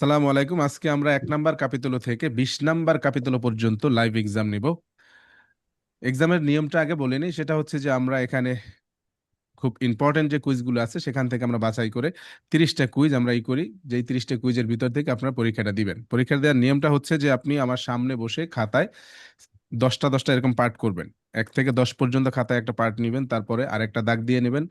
আসসালামু আলাইকুম। আজকে আমরা 1 নাম্বার ক্যাপিটুলো থেকে 20 নাম্বার ক্যাপিটুলো পর্যন্ত লাইভ এক্সাম নিব। এক্সামের নিয়মটা আগে বলে নিই। সেটা হচ্ছে যে আমরা এখানে খুব ইম্পর্টেন্ট যে কুইজগুলো আছে সেখান থেকে আমরা বাছাই করে 30টা কুইজ আমরা করি, যেই 30টা কুইজের ভিতর থেকে আপনারা পরীক্ষাটা দিবেন। পরীক্ষা দেওয়ার নিয়মটা হচ্ছে যে আপনি আমার সামনে বসে খাতায় 10টা 10টা এরকম পার্ট করবেন। 1 থেকে 10 পর্যন্ত খাতায় একটা পার্ট নেবেন, তারপরে আরেকটা দাগ দিয়ে নেবেন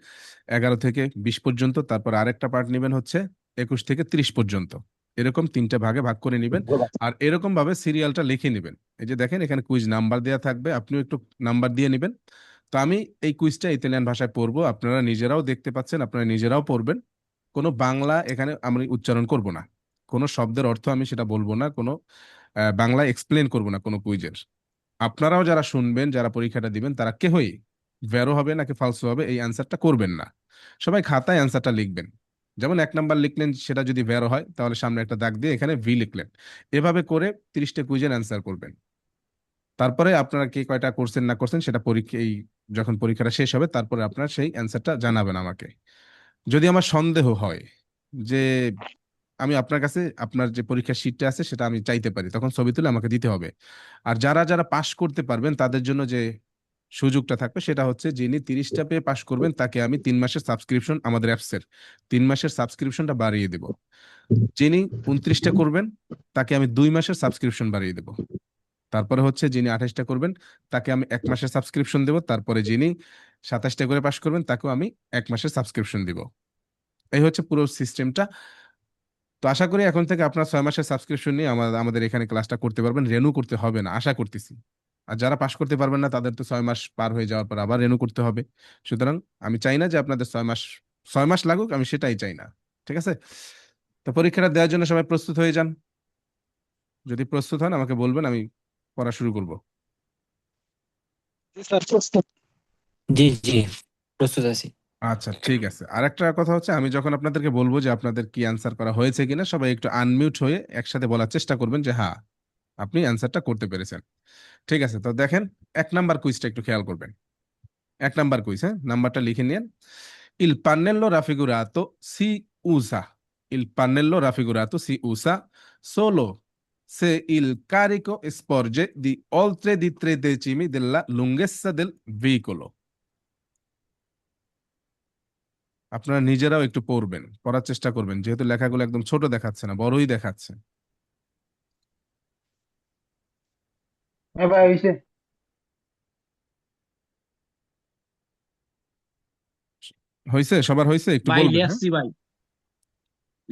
11 থেকে 20 পর্যন্ত, তারপর আরেকটা পার্ট নেবেন হচ্ছে 21 থেকে 30 পর্যন্ত। এরকম 3টে ভাগে ভাগ করে নেবেন। আর এরকম ভাবে সিরিয়ালটা লিখে নেবেন। এই যে দেখেন এখানে কুইজ নাম্বার দেওয়া থাকবে, আপনিও একটু নাম্বার দিয়ে নেবেন। তো আমি এই কুইজটা ইতালিয়ান ভাষায় পড়বো, আপনারা নিজেরাও দেখতে পাচ্ছেন, আপনারা নিজেরাও পড়বেন। কোনো বাংলা এখানে আমি উচ্চারণ করব না, কোনো শব্দের অর্থ আমি সেটা বলবো না, কোনো বাংলা এক্সপ্লেন করব না কোনো কুইজের। আপনারাও যারা শুনবেন, যারা পরীক্ষাটা দিবেন, তারা কেহই ভ্যারো হবে নাকি ফালসো হবে এই অ্যান্সারটা করবেন না। সবাই খাতায় অ্যান্সারটা লিখবেন। যেমন 1 নাম্বার লিখলেন, সেটা যদি ভ্যারো হয় তাহলে সামনে একটা দাগ দিয়ে এখানে ভি লিখলেন। এভাবে করে 30টা কুইজের অ্যান্সার করবেন। তারপরে আপনারা কে কয়টা করছেন না করছেন সেটা পরীক্ষা যখন পরীক্ষাটা শেষ হবে তারপরে আপনারা সেই অ্যান্সারটা জানাবেন আমাকে। যদি আমার সন্দেহ হয় যে আমি আপনার কাছে আপনার যে পরীক্ষার শিটটা আছে সেটা আমি চাইতে পারি, তখন ছবি তুলে আমাকে দিতে হবে। আর যারা যারা পাশ করতে পারবেন তাদের জন্য যে সুযোগটা থাকবে সেটা হচ্ছে, যিনি 30টা পেয়ে পাশ করবেন তাকে আমি 3 মাসের সাবস্ক্রিপশন, আমাদের অ্যাপসের 3 মাসের সাবস্ক্রিপশনটা বাড়িয়ে দেব। যিনি 29টা করবেন তাকে আমি 2 মাসের সাবস্ক্রিপশন বাড়িয়ে দেব। তারপরে হচ্ছে যিনি 28টা করবেন তাকে আমি 1 মাসের সাবস্ক্রিপশন দেব। তারপরে যিনি 27টা করে পাশ করবেন তাকেও আমি 1 মাসের সাবস্ক্রিপশন দিব। এই হচ্ছে পুরো সিস্টেমটা। তো আশা করি এখন থেকে আপনার 6 মাসের সাবস্ক্রিপশন নিয়ে আমাদের এখানে ক্লাসটা করতে পারবেন, রেনু করতে হবে না আশা করতেছি। আর যারা পাশ করতে পারবেন না তাদের তো 6 মাস পার হয়ে যাওয়ার পর আবার রেনু করতে হবে। সুতরাং আমি চাই না যে আপনাদের 6 মাস লাগুক, আমি সেটাই চাই না। ঠিক আছে? তো পরীক্ষাটা দেওয়ার জন্য সবাই প্রস্তুত হয়ে যান। যদি প্রস্তুত হন আমাকে বলবেন, আমি পড়া শুরু করব। জি স্যার, প্রস্তুত। জি জি, প্রস্তুত আছি। আচ্ছা ঠিক আছে। আর একটা কথা হচ্ছে, আমি যখন আপনাদেরকে বলবো যে আপনাদের কি অ্যান্সার করা হয়েছে কিনা, সবাই একটু আনমিউট হয়ে একসাথে বলার চেষ্টা করবেন যে হ্যাঁ আপনি অ্যান্সারটা করতে পেরেছেন। ঠিক আছে, তো দেখেন 1 নাম্বার কুইজটা একটু খেয়াল করবেন। 1 নাম্বার কুইজ, হ্যাঁ, নাম্বারটা লিখে নিন। Il pannello raffigurato si usa. Il pannello raffigurato si usa solo se il carico sporge di oltre di 3 decimi della lunghezza del veicolo. আপনারা নিজেরাও একটু পড়বেন, পড়ার চেষ্টা করবেন, যেহেতু লেখাগুলো একদম ছোট দেখাচ্ছে না, বড়ই দেখাচ্ছে। হ্যাঁ ভাই, হইছে। হয়েছে? সবার হয়েছে? একটু ভাই বলবেন, হ্যাঁ। লেখছি ভাই,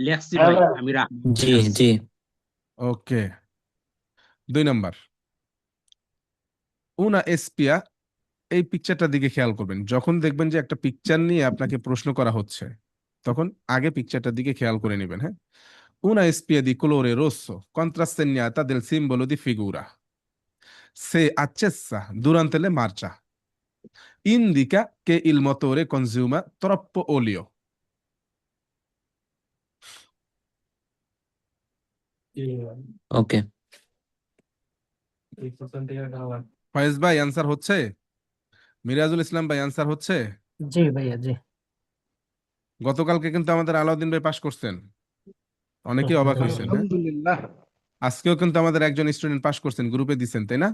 লেখছি হ্যাঁ ভাই, ভাই। আমি জি জি। ওকে, 2 নাম্বার। উনা এসপিয়া, এই পিকচারটার দিকে খেয়াল করবেন। যখন দেখবেন যে একটা পিকচার নিয়ে আপনাকে প্রশ্ন করা হচ্ছে, তখন আগে পিকচারটার দিকে খেয়াল করে নেবেন, হ্যাঁ। Una spia di colore rosso contrassegnata del simbolo di figura, se accesa durante le marcia, indica che il motore consuma troppo olio. ওকে। ফয়েজ ভাই অ্যান্সার হচ্ছে? মিরাজুল ইসলাম ভাই অ্যান্সার হচ্ছে? জি ভাইয়া, জি। গতকালকে কিন্তু আমাদের আলাউদ্দিন ভাই পাশ করছেন, অনেকেই অবাক হয়েছেন, হ্যাঁ। আলহামদুলিল্লাহ। আজকেও কিন্তু আমাদের একজন স্টুডেন্ট পাশ করছেন, গ্রুপে দিচ্ছেন, তাই না?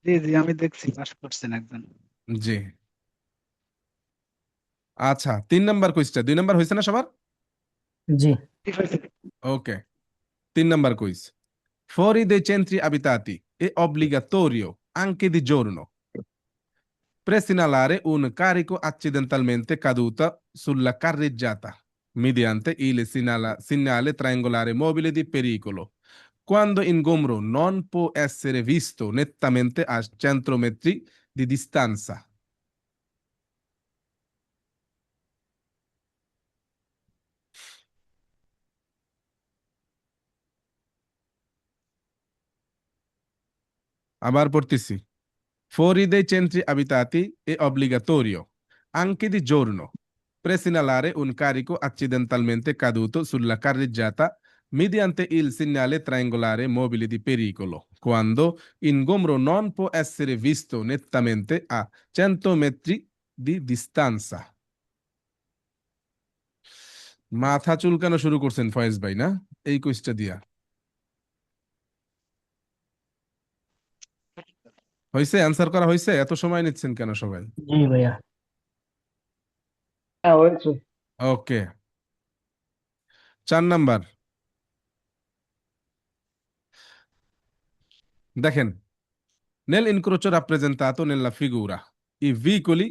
জি জি, আমি দেখছি পাস করছেন একজন। জি। আচ্ছা, 3 নাম্বার কুইজটা 2 নাম্বার হয়েছে না সবার? জি। ঠিক আছে। ওকে, 3 number quiz. Fuori dei centri abitati è obbligatorio anche di giorno presinalare un carico accidentalmente caduto sulla carreggiata mediante il segnale triangolare mobile di pericolo, quando ingombro non può essere visto nettamente a 100 metri di distanza. আবার পড়তেছি। Fuori dei centri abitati è obbligatorio, anche di giorno, presinalare un carico accidentalmente caduto sulla carreggiata mediante il segnale triangolare mobile di pericolo, quando ingombro non può essere visto nettamente a 100 metri di distanza. মাথা চুলকানো শুরু করছেন ফয়েজ ভাই, না? এই কুইজটা দিয়া হয়েছে? Answer করা হয়েছে? এত সময় নিচ্ছেন কেন সবাই? জি ভাইয়া। হ্যাঁ হয়েছে। ওকে, 4 নাম্বার দেখেন, nel incrocio rappresentato nella figura i vicoli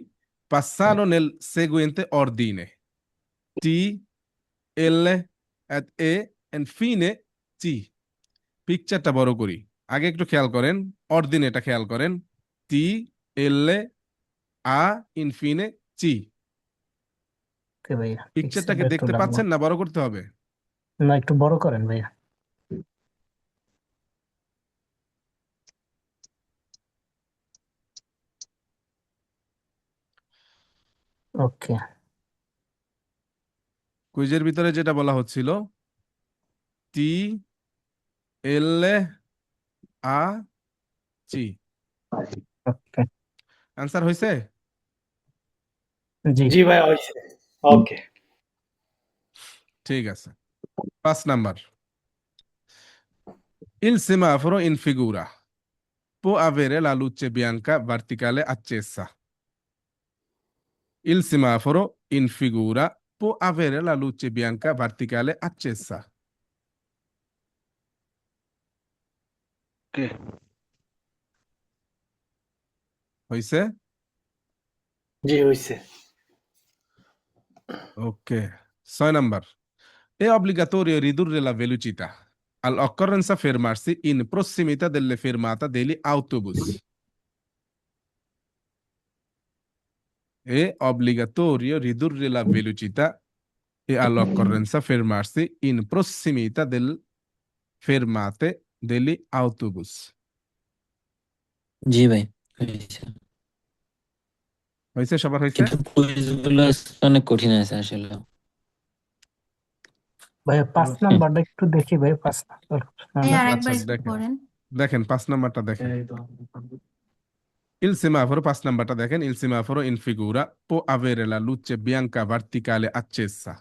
passano nel seguente ordine: T, L, et E, and fine T. পিকচারটা বড় করি, আগে একটু খেয়াল করেন, অর্ডিনেটা খেয়াল করেন, টি, এল, আ, ইনফিনে, চি। ওকে ভাইয়া, পিকচারটাকে পিকচারটা একটু দেখতে লাগবো। পাচ্ছেন না? বড় করতে হবে? না, একটু বড় করেন ভাইয়া। ওকে। কুইজের ভিতরে যেটা বলা হচ্ছিল, টি, এল, আ, চি। ওকে। অ্যান্সার হয়েছে? জি। জি ভাই হয়েছে। ওকে। ঠিক আছে। 5 number, il semaforo in figura può avere la luce bianca verticale accesa. Il semaforo in figura può avere la luce bianca verticale accesa. Okay. হয়েছে? জি হয়েছে। Ok. 6 number, è obbligatorio ridurre la velocità all'occorrenza fermarsi in prossimità delle fermate degli autobus. È obbligatorio ridurre la velocità e all'occorrenza fermarsi in prossimità delle fermate degli autobus. জি ভাই, হয়েছে। হয়েছে? সবার হয়েছে? কিন্তু কুইজগুলো অনেক কঠিন আছে আসলে। ভাইয়া 5 নাম্বারটা একটু দেখি ভাই, 5 নাম্বার। এই আচ্ছা, আরেকবার একটু দেখেন পড়েন। দেখেন 5 নাম্বারটা দেখেন। Il semaforo, 5 নাম্বারটা দেখেন, il semaforo in figura può avere la luce bianca verticale accesa.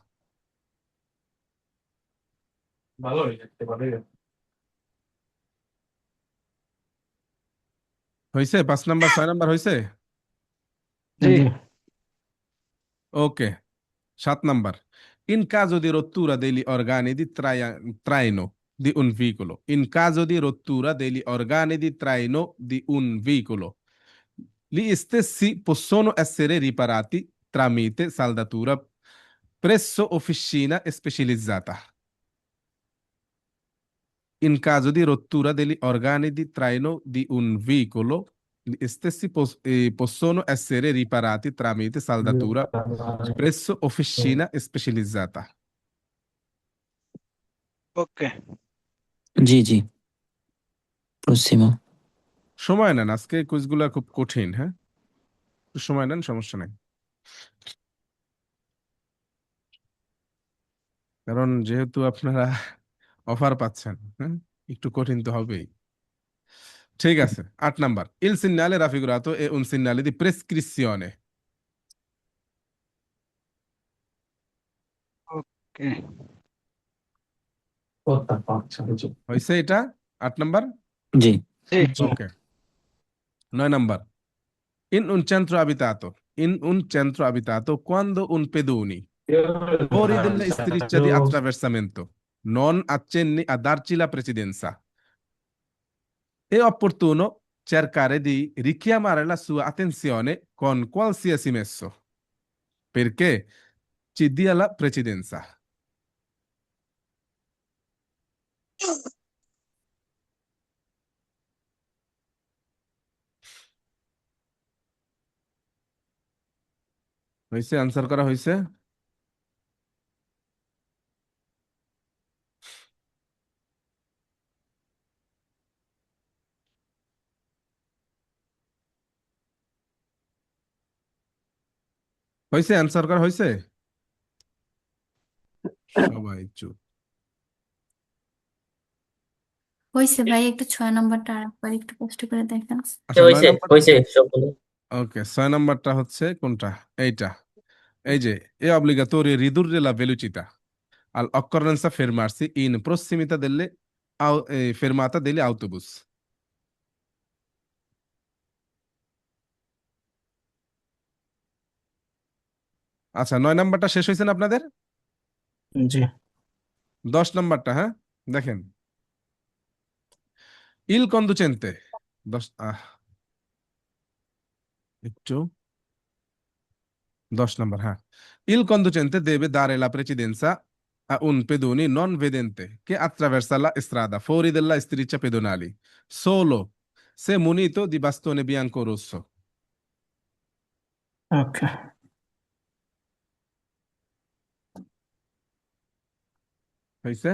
হয়েছে? 5 নাম্বার, 6 নাম্বার হয়েছে? জি। জি। ওকে। 7 number, in caso di rottura degli organi di traino di un veicolo, in caso di rottura degli organi di traino di un veicolo, gli stessi possono essere riparati tramite saldatura presso officina specializzata. In caso di rottura degli organi di traino di un veicolo, gli stessi possono essere riparati tramite saldatura presso officina specializzata. ওকে। জি জি, প্রসিমো। সময় নেন, আজকে কুইজগুলো খুব কঠিন। হ্যাঁ, একটু সময় নেন, সমস্যা নেই। কারণ যেহেতু আপনারা অফার পাচ্ছেন, হ্যাঁ, একটু কঠিন তো হবেই। ঠিক আছে। 8 number, il segnale raffigurato è un segnale di prescrizione. ওকে। হয়েছে এটা? 8 number. G G. G. Okay. 9 number, in un centro abitato, in un centro abitato quando un pedoni fuori della striscia di attraversamento non accenni a darci la precedenza, è opportuno cercare di richiamare la sua attenzione con qualsiasi messo perché ci dia la precedenza. হয়েছে? Answer করা হয়েছে? হয়েছে? Answer করা হয়েছে? সবাই চুপ। হয়েছে ভাই, একটু 6 নম্বরটা আরেকবার একটু কষ্ট করে দেখেন। আচ্ছা, 9 নাম্বার। হয়েছে সবগুলো। ওকে, 6 নাম্বারটা হচ্ছে কোনটা? এইটা, এই যে, è obbligatorio ridurre la velocità all'occorrenza fermarsi in prossimità delle fermata degli autobus. আচ্ছা 9 নাম্বারটা শেষ হয়েছে না আপনাদের? জি 10 নাম্বারটা, হ্যাঁ দেখেন, il conducente 10 একটু 10 নাম্বার, হ্যাঁ, il conducente deve dare la precedenza a un pedone non vedente che attraversa la strada fuori della striscia pedonali solo se munito di bastone bianco o rosso. ওকে হয়েছে?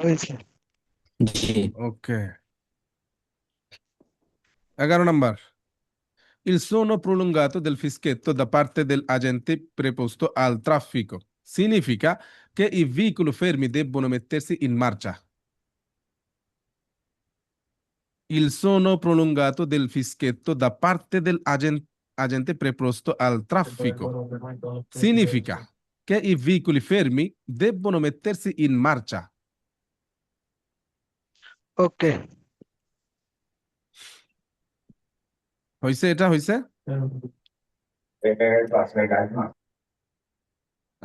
হয়েছে। জি ওকে 11 number, il suono prolungato del fischietto da parte dell'agente preposto al traffico significa che i veicoli fermi debbono mettersi in marcia. Il suono prolungato del fischietto da parte dell'agente preposto al traffico significa che i veicoli fermi debbono mettersi in marcia. ওকে, হয়েছে? এটা হয়েছে?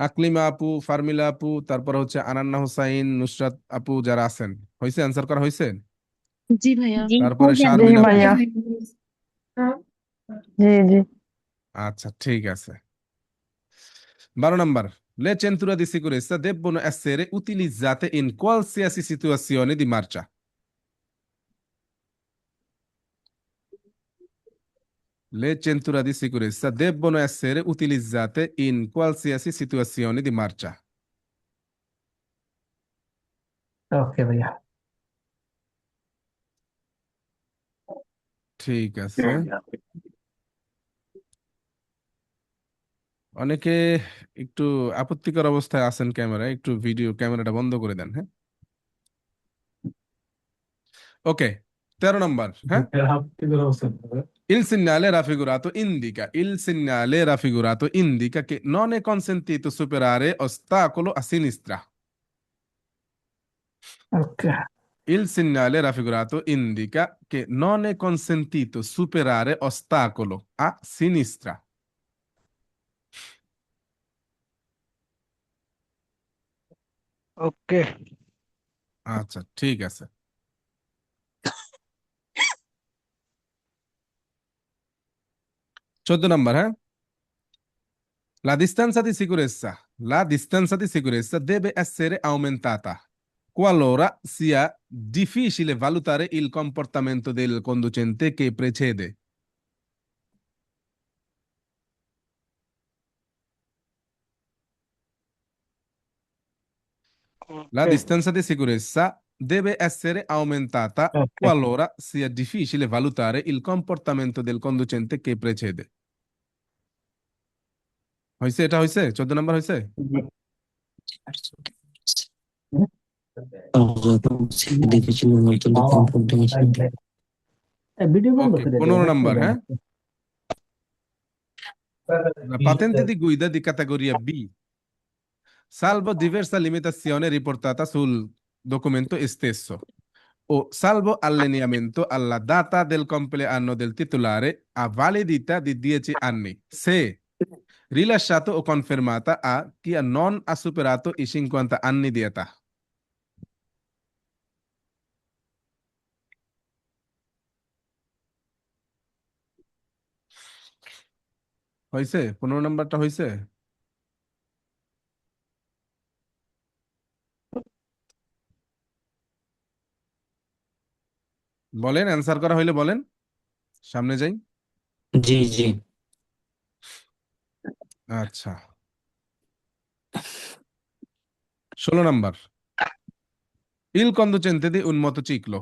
আকলিমা আপু, ফার্মিলা আপু, তারপর হচ্ছে আনান্না হোসাইন, নুসরাত আপু যারা আছেন, হয়েছে? অ্যান্সার করা হয়েছে? জি ভাইয়া। তারপরে জি শারমিন আপু। ভাইয়া। জি জি আচ্ছা ঠিক আছে। 12 number, le centure di sicurezza debbono essere utilizzate in qualsiasi situazione di marcia. Le centure di sicurezza debbono essere utilizzate in qualsiasi situazione di marcia. ওকে ভাইয়া ঠিক আছে। অনেকে একটু আপত্তিকর অবস্থায় আছেন ক্যামেরায়, একটু ভিডিও ক্যামেরাটা বন্ধ করে দেন, হ্যাঁ? ওকে 13 নাম্বার, হ্যাঁ, il segnale raffigurato indica che non è consentito superare ostacolo a sinistra. Okay Il segnale raffigurato indica che non è consentito superare ostacolo a sinistra. ওকে, আচ্ছা ঠিক আছে। 14 নাম্বার, হ্যাঁ, la distanza di sicurezza. La distanza di sicurezza deve essere aumentata qualora sia difficile valutare il comportamento del conducente che precede. La ওকে, distanza di sicurezza deve essere aumentata ওকে qualora sia difficile valutare il comportamento del conducente che precede. হয়েছে? এটা হয়েছে? 14 number হয়েছে? difficile molto di comportamento. Video বন্ধ ওকে করে 15 দেবেন number, হ্যাঁ, la patente di guida di categoria B, salvo diversa limitazione riportata sul documento stesso o salvo allineamento alla data del compleanno del titolare a validità di 10 anni, se rilasciato o confermata a chi non ha superato i 50 anni di età. হয়েছে? 15 নাম্বারটা হয়েছে? বলেন, answer করা হইলে বলেন, সামনে যাই। জি জি আচ্ছা 16 number, il conducente di un motociclo.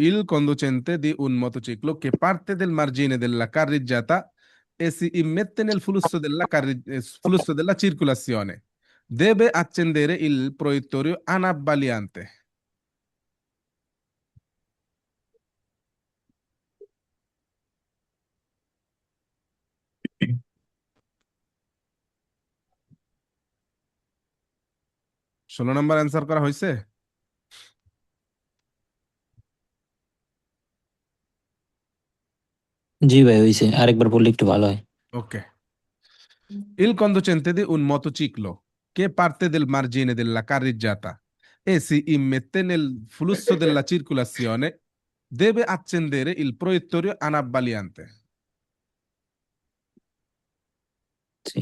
Il conducente di un motociclo che parte del margine della carreggiata e si immette nel flusso della circolazione deve accendere il proiettorio anabbagliante. 16 number answer করা হয়েছে? জি ভাই হয়েছে, আরেকবার বললে একটু ভালো হয়। ওকে। Il conducente di un motociclo che parte del margine della carreggiata e si immette nel flusso della circolazione deve accendere il proiettorio anabbagliante. জি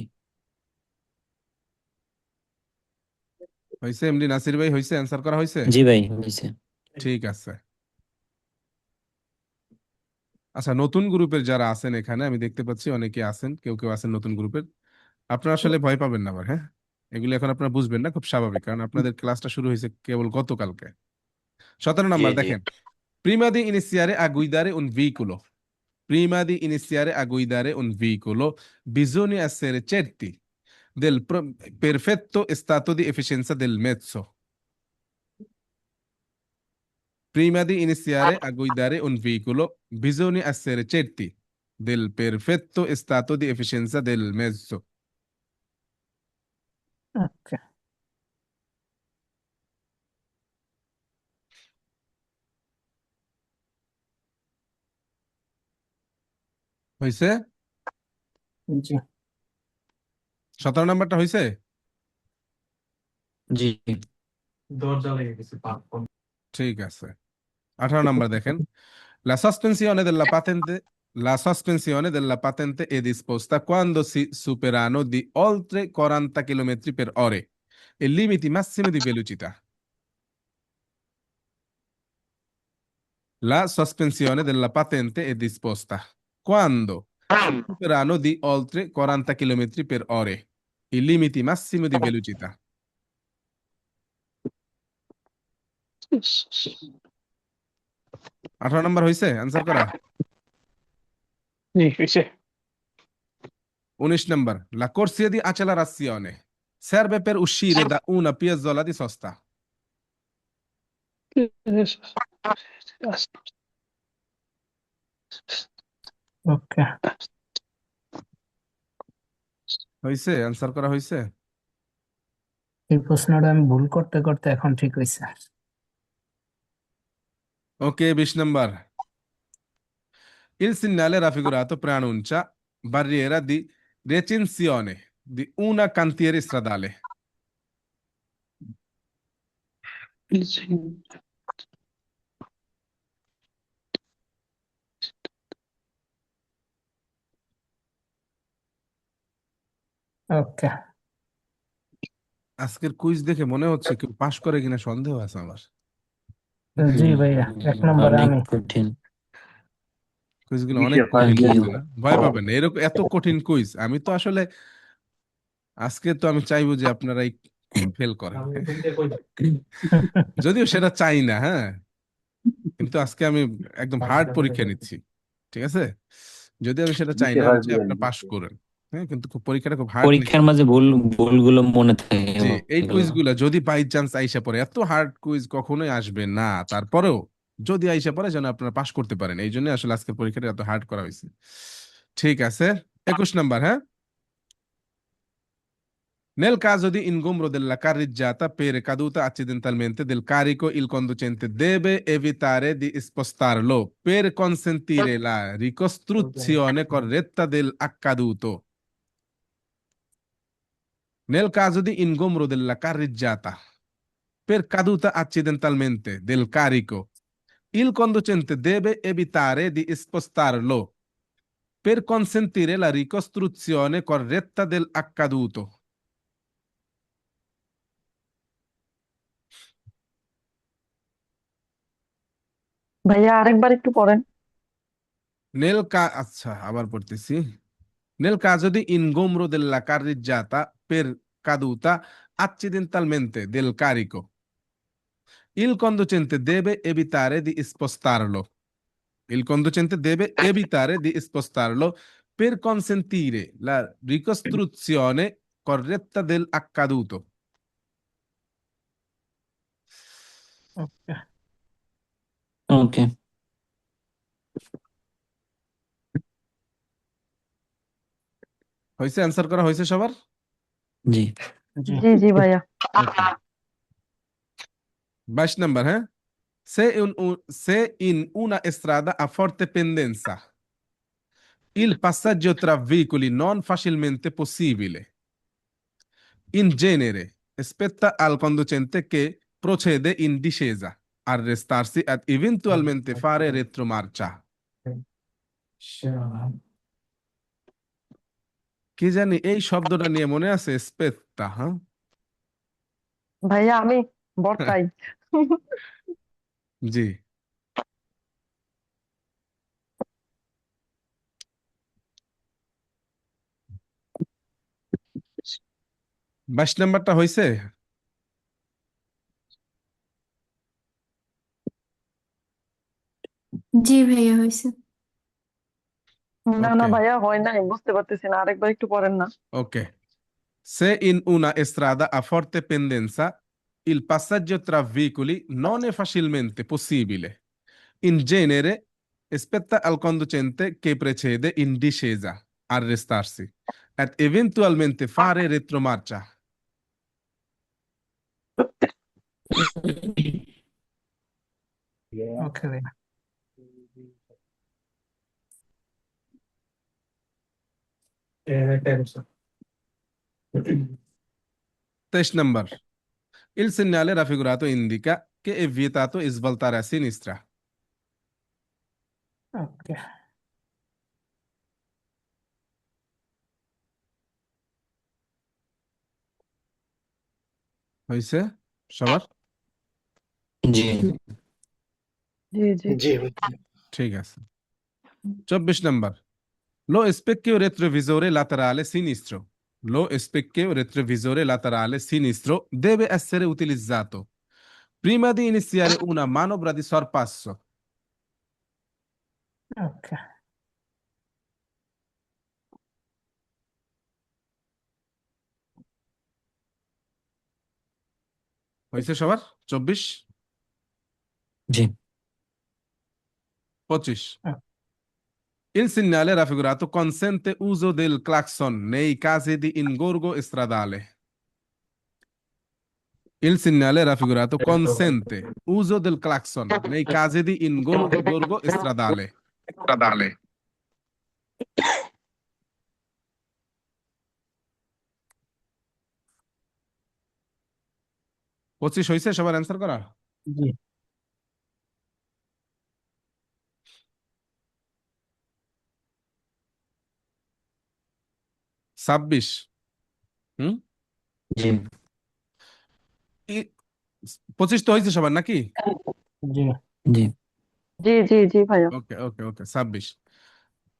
হয়েছে এমডি নাসির ভাই? হয়েছে? অ্যান্সার করা হয়েছে? জি ভাই হয়েছে। ঠিক আছে। আচ্ছা, নতুন গ্রুপের যারা আছেন এখানে আমি দেখতে পাচ্ছি অনেকে আছেন, কেউ কেউ আছেন নতুন গ্রুপের। আপনারা আসলে ভয় পাবেন না আবার, হ্যাঁ? এগুলো এখন আপনারা বুঝবেন না, খুব স্বাভাবিক, কারণ আপনাদের ক্লাসটা শুরু হয়েছে কেবল গতকালকে। 17 নাম্বার দেখেন, prima di iniziare a guidare un veicolo, prima di iniziare a guidare un veicolo bisogna essere certi del perfetto stato di efficienza del mezzo. Prima di iniziare a guidare un veicolo bisogna essere certi del perfetto stato di efficienza del mezzo. ওকে হয়েছে? জি 17 নাম্বারটা হয়েছে? জি ঠিক আছে। 18 number দেখেন, la sospensione della patente è disposta quando si superano di oltre 40 km per ore e limiti massimi di velocità. La sospensione della patente è disposta quando si superano di oltre 40 km per ore i limiti massimi di velocità. 18 number হয়েছে answer করা? জি হয়েছে। 19 number, la corsia di accelerazione serve per uscire da una piezola di sosta. ওকে হয়েছে? Answer করা হয়েছে? এই প্রশ্নটা আমি ভুল করতে করতে এখন ঠিক হয়েছে। ওকে, 20 number, il segnale raffigurato preannuncia barriera di recinzione di una cantiere stradale. ওকে আজকের কুইজ দেখে মনে হচ্ছে কেউ পাশ করে কিনা সন্দেহ আছে আমার। জি ভাইয়া 1 নম্বরে অনেক আমি। কঠিন। কুইজগুলো অনেক কঠিন Thank you. হয়েছে না? ভয় পাবেন না, এরকম এত কঠিন কুইজ আমি তো আসলে আজকে তো আমি চাইবো যে আপনারা ফেল করেন, যদিও সেটা চাই না, হ্যাঁ, কিন্তু আজকে আমি একদম হার্ড পরীক্ষা নিচ্ছি, ঠিক আছে? যদি আমি সেটা চাই না, আমি চাই আপনারা পাশ করেন, হ্যাঁ, কিন্তু পরীক্ষাটা খুব হার্ড নিচ্ছি। পরীক্ষার মাঝে ভুলগুলো মনে থাকে যে এই এগুলো। কুইজগুলা যদি বাই চান্স আইসা পড়ে, এত হার্ড কুইজ কখনোই আসবে না, তারপরেও যদি আইসা পড়ে যেন আপনারা পাশ করতে পারেন, এই জন্য আসলে আজকের পরীক্ষাটা এত হার্ড করা হয়েছে। ঠিক আছে, 21 নাম্বার, হ্যাঁ, nel caso di ingombro della carreggiata per caduta accidentalmente del carico il conducente deve evitare di spostarlo per consentire la ricostruzione corretta dell'accaduto. Nel caso di ingombro della carreggiata per caduta accidentalmente del carico il conducente deve evitare di spostarlo per consentire la ricostruzione corretta dell'accaduto. ভাইয়া আরেকবার একটু পড়েন। আচ্ছা, আবার পড়তেছি। Nel caso di ingombro della carreggiata per caduta accidentalmente del carico, il conducente deve evitare di spostarlo. Il conducente deve evitare di spostarlo per consentire la ricostruzione corretta dell'accaduto. ওকে ওকে হয়েছে? Answer করা হয়েছে সবার? জি জি জি জি ভাইয়া। Okay. 22 নাম্বার, হ্যাঁ? Se in una strada a forte pendenza il passaggio tra veicoli non facilmente possibile. In genere, spetta al conducente che procede in discesa, arrestarsi ed eventualmente fare retromarcia. কি জানি এই শব্দটা নিয়ে মনে আছে স্পেত্তা, হ্যাঁ? ভাইয়া আমি বর্তাই। জি। বাইশ নাম্বারটা হয়েছে? জি ভাইয়া হয়েছে। না না ওকে ভাইয়া হয় নাই, বুঝতে পারতেছি না, আরেকবার একটু পড়েন না। ওকে Se in una strada a forte pendenza il passaggio tra veicoli non è facilmente possibile. In genere, spetta al conducente che precede in discesa arrestarsi ed eventualmente fare retromarcia. ওকে ভাই। 23 number. Il segnale raffigurato indica che è vietato svoltare a sinistra. ওকে হয়েছে সবার? জি জি জি জি ঠিক আছে। 24 number. Lo specchio retrovisore laterale sinistro. Lo specchio retrovisore laterale sinistro deve essere utilizzato prima di iniziare una manovra di sorpasso. ওকে হয়েছে সবার? 24? জি 25. Ah. Il segnale raffigurato consente uso del clacson nei casi di ingorgo stradale. Il segnale raffigurato consente uso del clacson nei casi di ingorgo stradale. 25 হয়েছে সবার answer করা? জি 26 হুম জি 25 তো হয়েছে সবার নাকি? জি জি জি জি জি ভাইয়া। Ok, ok, ok. 26.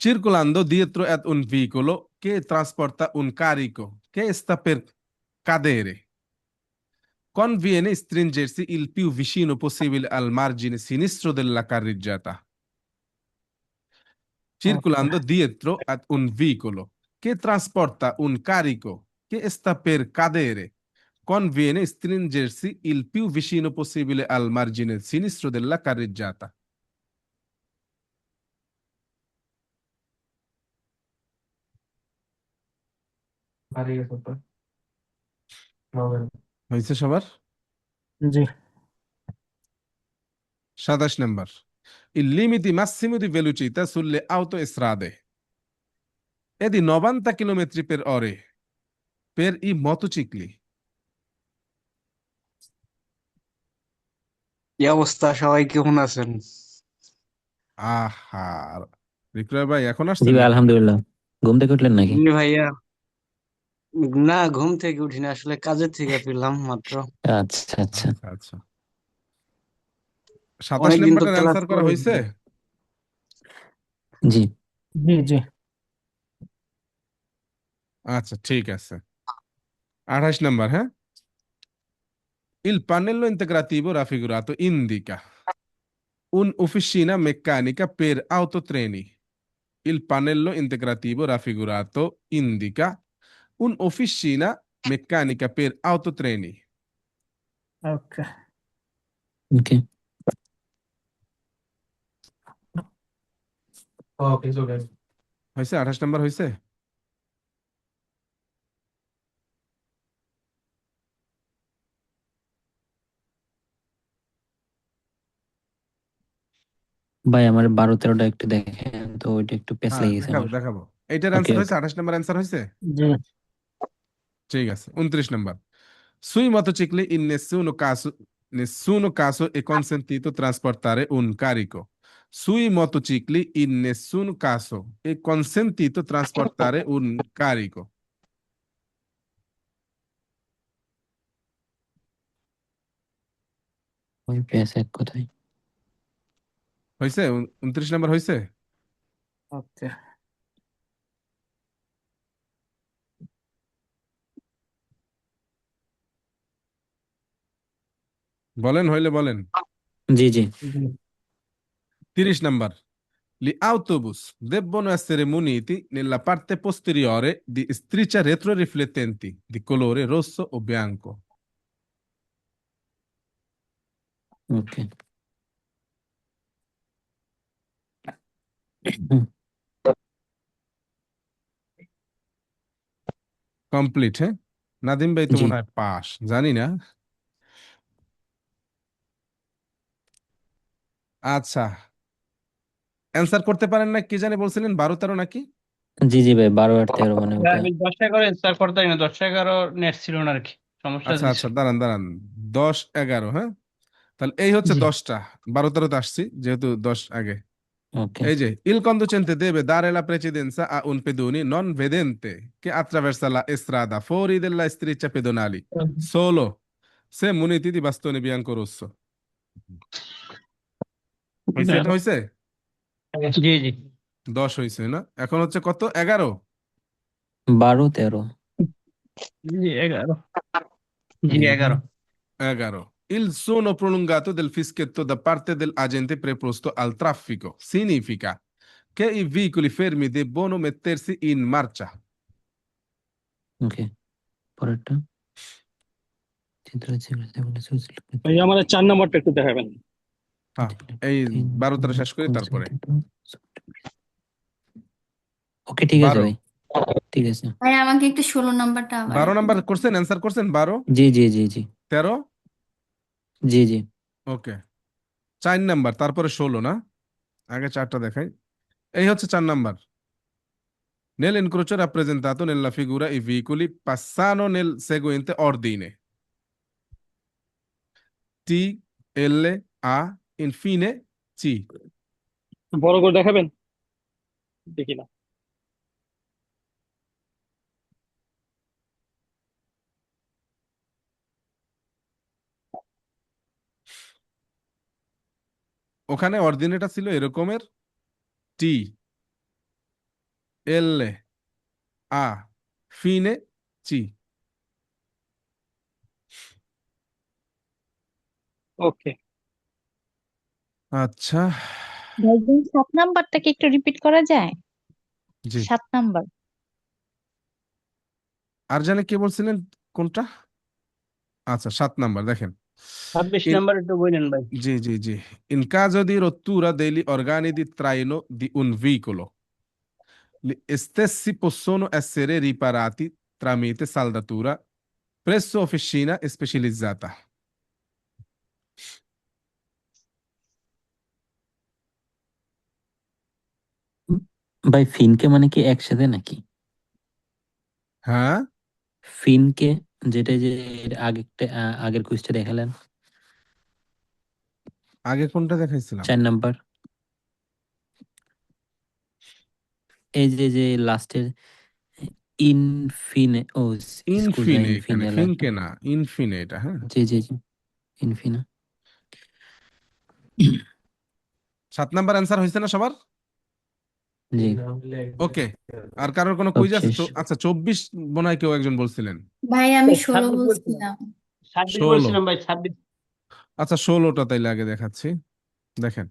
Circolando dietro ad un veicolo che trasporta un carico che sta per cadere, conviene stringersi il più vicino possibile al margine sinistro della carreggiata. Circolando dietro ad un veicolo che trasporta un carico che sta per cadere, conviene stringersi il più vicino possibile al margine sinistro della carreggiata. হয়েছে সবার? জি 27 number. Il limite massimo di velocità sulle autostrade è di 90 km per ore per i motocicli. কি অবস্থা, সবাই কেমন আছেন? আহা, বিক্রয় ভাই এখন জি আসছেন ভাই, নাকি? আলহামদুলিল্লাহ। ঘুম থেকে উঠলেন নাকি? জি ভাইয়া, না ঘুম থেকে উঠি না, আসলে কাজের থেকে ফিরলাম মাত্র। আচ্ছা আচ্ছা আচ্ছা আচ্ছা 27 অনেকদিন তো নাম্বারের ক্লাস অ্যান্সার করা করি হয়েছে? জি জি জি আচ্ছা ঠিক আছে। 28 নাম্বার, হ্যাঁ? Il pannello integrativo raffigurato indica un'officina meccanica per autotreni. Il pannello integrativo raffigurato indica un'officina meccanica per autotreni. ওকে ওকে হয়েছে? 28 নাম্বার হয়েছে? ভাই আমার 12-13টা একটু দেখেন তো, ওইটা একটু প্যাচ হ্যাঁ লেগে গেছে দেখাবো আমার। দেখাবো। এইটার ওকে অ্যান্সার ওকে। হয়েছে, 28 নম্বর অ্যান্সার হয়েছে। জি ঠিক আছে, 29 নম্বর। Sui motocicli in nessuno caso è consentito trasportare un carico. Sui motocicli in nessun caso è consentito trasportare un carico. ওই প্যাচ এক কোথায়? হয়েছে? 29 নম্বর হয়েছে? ওকে। বলেন, হইলে বলেন। জি জি। জি 30 নম্বর। Gli autobus debbono essere muniti nella parte posteriore di strisce retroriflettenti di colore rosso o bianco. ওকে। Complete, হ্যাঁ? নাদিম ভাই তো জি মনে হয় পাস, জানি না। আচ্ছা, অ্যান্সার করতে পারেন না, কি জানি বলছিলেন, 12-13 নাকি? জি জি ভাই, 12 আর 13 মানে ভাই, ওটা। আমি 10-11 অ্যান্সার করতাম না, 10-11 নেট ছিল না আর কি, সমস্যা আচ্ছা দিছে। আচ্ছা, দাঁড়ান দাঁড়ান, 10-11, হ্যাঁ? তাহলে এই হচ্ছে জি 10টা, 12-13 আসছি যেহেতু 10 আগে। ওকে এই যে il conducente deve dare la precedenza a un pedone non vedente che attraversa la strada fuori della striscia pedonali solo se muniti di bastone bianco rosso. হয়েছে? এটা হয়েছে? জি জি 10 হয়েছে না? এখন হচ্ছে কত, 11? 12-13। জি 11। জি 11। 11. Il suono prolungato del fischietto da parte dell'agente preposto al traffico significa che i veicoli fermi debbono mettersi in marcia. ওকে, পরেরটা। ভাই আমার 4 নম্বরটা একটু দেখাবেন। হ্যাঁ, এই 12-13 শেষ করি তারপরে। ওকে ঠিক আছে 12, ভাই, ঠিক আছে। ভাই আমাকে একটু 16 নম্বরটা আবার 12 একটু নাম্বার দেখান। করছেন, অ্যান্সার করছেন 12, জি জি জি জি 13? জি জি। ওকে, 4 নাম্বার, তারপরে 16 না? আগে 4টা দেখাই। এই হচ্ছে 4 number. Nell'incrocio rappresentato nella figura i veicoli passano nel seguente ordine: T, L, A, infine C. বড় করে দেখাবেন, দেখি না। ওখানে অর্ডিনেটা ছিল এরকমের: T, L, A, fine C. ওকে, আচ্ছা, ভাইজান 7 নাম্বারটাকে একটু রিপিট করা যায়? জি। 7 নাম্বার। আর জানে কে বলছিলেন কোনটা? আচ্ছা, 7 নাম্বার দেখেন। 26 In- নাম্বার একটু বলেন ভাই। Sì, sì, sì. In caso di rottura degli organi di traino di un veicolo, gli stessi possono essere riparati tramite saldatura presso officina specializzata. ভাই ফিনকে মানে কি একসাথে নাকি? হ্যাঁ, ফিনকে, যেটা যে এর আগের কুইজটা দেখালেন, আগে কোনটা দেখাইছিলাম? 4 নাম্বার। এই যে যে লাস্টের ইনফিনে, ও স্কুজা ইনফিনে, এখানে ইনফিনে লেখা। ফিনকে না, ইনফিনে এটা, হ্যাঁ। জি জি জি, ইনফিনা। 7 নাম্বার অ্যান্সার হয়েছে না সবার? জি, ওকে, আর কারোর কোনো সব কুইজ আছে? শেষ। আচ্ছা, 24 মনে হয় কেউ একজন বলছিলেন। ভাই আমি 16 26 বলছিলাম, বলছিলাম। 26 16। বলছিলাম ভাই, 26। আচ্ছা, 16টা তাইলে আগে দেখাচ্ছি, দেখেন।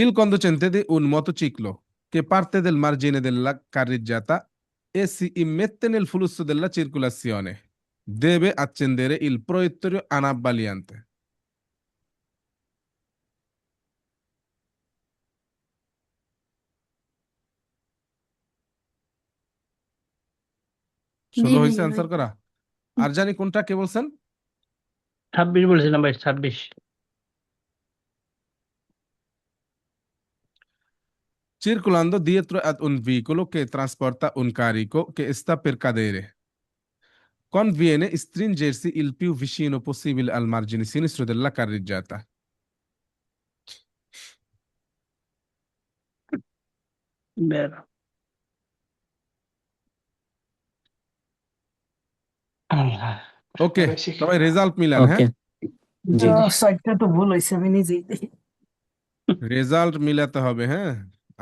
Il conducente di un motociclo che parte del margine della carreggiata e si immette nel flusso della circolazione deve accendere il proiettorio anabbagliante. জি 16 হয়েছে জি ভাই। অ্যান্সার করা? আর জানি কোনটা, কে বলছেন? 26 বলছিলাম ভাই, 26। Circolando dietro ad un veicolo che trasporta un carico che sta per cadere. Conviene stringersi il più vicino possibile al margine sinistro della carreggiata. বেরো আল্লাহ ওকে, বেশি সবাই খেলা। রেজাল্ট মিলান, হ্যাঁ? ওকে জি সাইডটা তো ভুল হয়েছে আমি নিজেই দেখি। রেজাল্ট মিলাতে হবে, হ্যাঁ?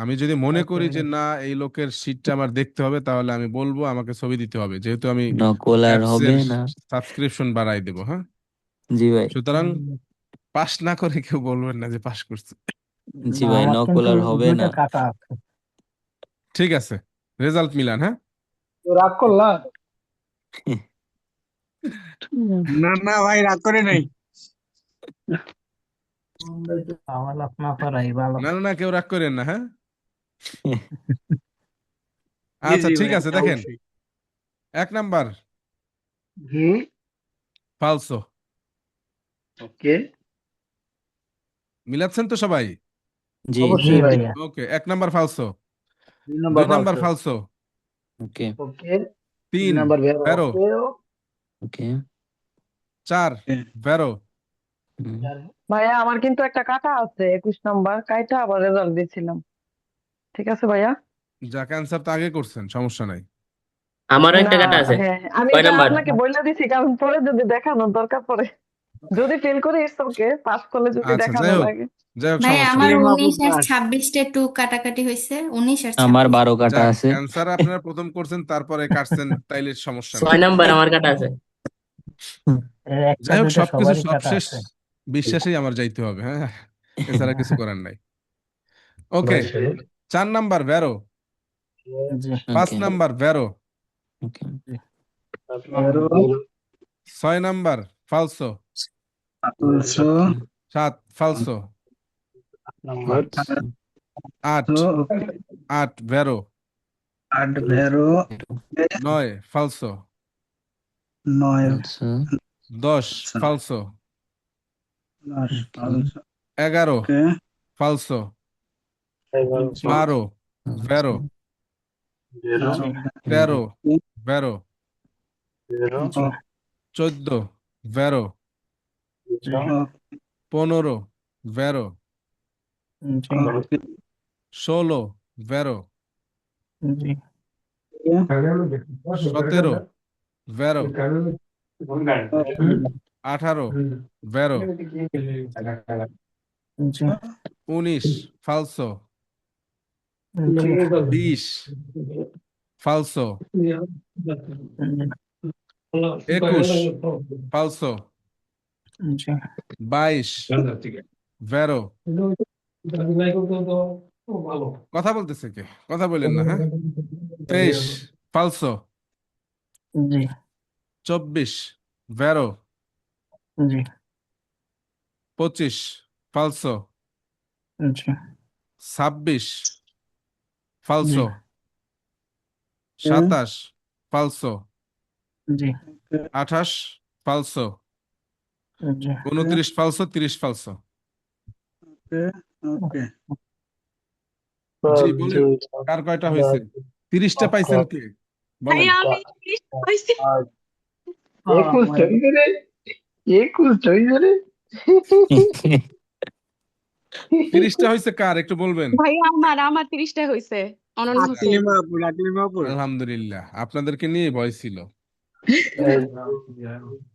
আমি যদি মনে ওকে করি যে ভাইয়া। না এই লোকের শীটটা আমার দেখতে হবে, তাহলে আমি বলবো আমাকে ছবি দিতে হবে, যেহেতু আমি নকল আর অ্যাপস হবে এর না। সাবস্ক্রিপশন বাড়াই দেবো, হ্যাঁ? জি ভাই, সুতরাং পাস না করে কেউ বলবেন না যে পাস করছে। জি না, ভাই, আমার নকল কিন্তু আর হবে দুইটা না। কাটা আছে। ঠিক আছে, রেজাল্ট মিলান, হ্যাঁ? রাগ করলা? না না ভাই রাগ করে নাই আমার আপনা করাই ভালো। না না না, কেউ রাগ করেন না, হ্যাঁ? জি আচ্ছা জি ঠিক ভাই আছে, দেখেন অবশ্যই 1 নাম্বার হুম ফালসো। ওকে মিলাচ্ছেন তো সবাই? জি জি অবশ্যই ভাই। ভাইয়া। ওকে, 1 নাম্বার ফালসো, 2 2 নাম্বার ফালসো, ওকে ওকে 3 ভেরো ভেরো, ওকে 4 ভেরো, হুম। ভাইয়া আমার কিন্তু একটা কাটা আছে 21 নাম্বার, কাইটা আবার রেজাল্ট দিয়েছিলাম। ঠিক আছে ভাইয়া? যা ক্যান্সার তো আগে করছেন, সমস্যা নাই। আমারও একটা না, কাটা আছে। হ্যাঁ আমি কয় এটা নাম্বার? আপনাকে বইলা দিছি কারণ পরে যদি দেখানোর দরকার পড়ে, যদি ফেল করি ইটস ওকে, পাস করলে যদি আচ্ছা, দেখানো যাই হোক লাগে। ভাই সমস্যা আমার নাই। ক্লেম 19 আর পাস 26 একটু কাটাকাটি হয়েছে, 19 আর আমার 26। 12 কাটা যাক, আছে। ক্যান্সার আপনারা প্রথম করছেন, তারপরে কাটছেন, তাইলে সমস্যা নাই। 6 নাম্বার আমার কাটা আছে। এর একটা যাই হোক, দুইটা সবকিছু সবারই কাটা সবশেষ আছে। বিশ্বাসেই আমার যাইতে হবে, হ্যাঁ? এছাড়া কিছু করার নাই। ওকে, 4 নাম্বার ভেরো, জি 5 ওকে নাম্বার ভেরো, ওকে 6 নাম্বার ফালসো, ফালসো 7 ফালসো, নাম্বার 8 8 ভেরো, 8 ভেরো 9 ফালসো, 9 আচ্ছা 10 ফালসো, 10 ওকে ফালসো 11 ওকে ফালসো, জি 12 ভেরো, জি 13 ভেরো, জি 14 ভেরো, জি 15 ভেরো, জি 16 ভেরো, জি 17 ভেরো, 18 ভেরো, জি 19 ফালসো, জি 20 ফালসো, 21 ফালসো, জি 22 ভেরো। কথা বলতেছে কে? কথা বলেন না, হ্যাঁ? 23 ফালসো, জি 24 ভেরো, জি 25 ফালসো, জি 26 জি ফালসো, 27 ফালসো, জি 28 ফালসো, জি 29 ফালসো, 30 ফালসো। ওকে জি বলেন, কার কয়টা হয়েছে? 30টা পাইছেন কে? বলেন। আমি পাইছি। 21 হইছে রে, 21 হইছে রে। 30টা হয়েছে কার, একটু বলবেন? ভাইয়া আমার 30টা হইছে। অনন্য হোসেন। আকলিমা আপু আলহামদুলিল্লাহ, আপনাদেরকে নিয়ে ভয় ছিল